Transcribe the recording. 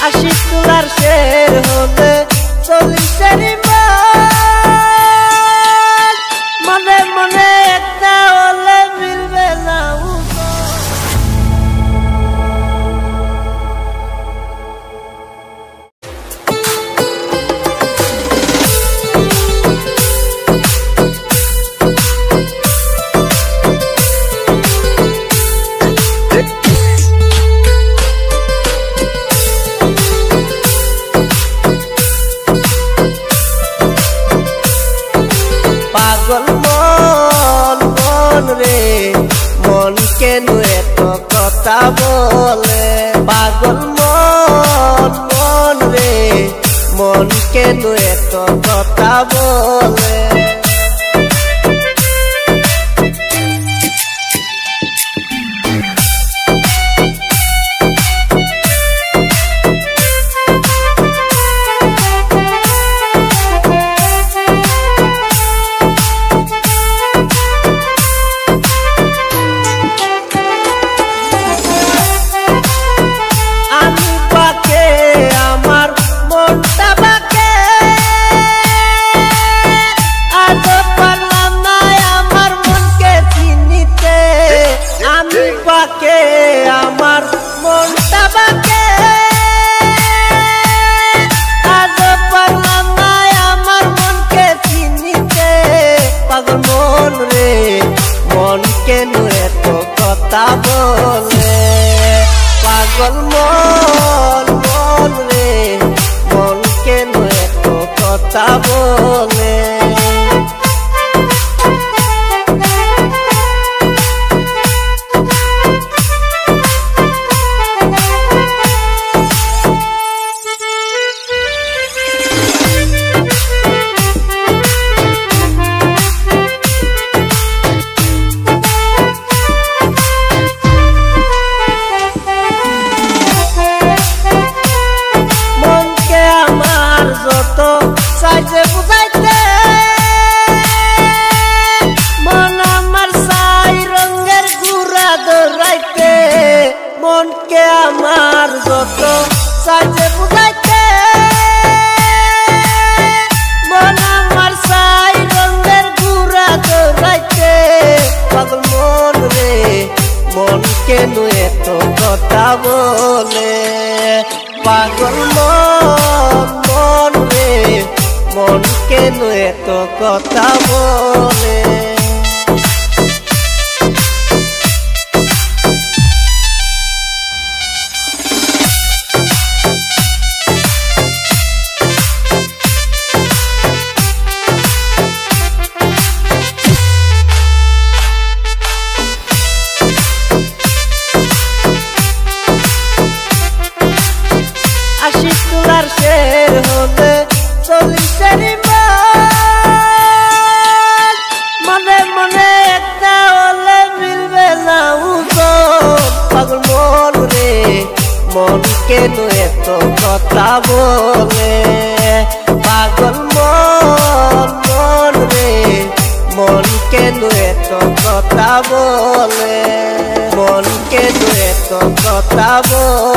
আশি তোলার শের হলে 40-এরই মনে মনে একটা হলে মিলবে না পাগল মন মন রে মন কেন এত কথা বলে পাগল মন মন রে মন কেন এত কথা বলে আমার মনটা বাকে আজ পারলাম না আমার মনকে চিনিতে পাগল মন রে মন কেন এত কথা বলে পাগল মন মন রে মন কেন এত কথা বলে সাইজে বুঝাইতে মন আমার সাই রঙের ঘুরা দৌড়াইতে মনকে আমার যত সাইজে বুঝাইতে মন আমার সাই রঙের ঘুরা দৌড়াইতে পাগল মন রে মন কেন এত কথা বলে পাগল মন মন রে মন কেন এত কথা বলে আশি তোলার শের হলে 40-এরই মনে মনে একটা হলে মিলবে না পাগল মন রে মন কেন এত কথা বলে পাগল মন মন রে মন কেন এত কথা বলে মন কেন এত কথা বলে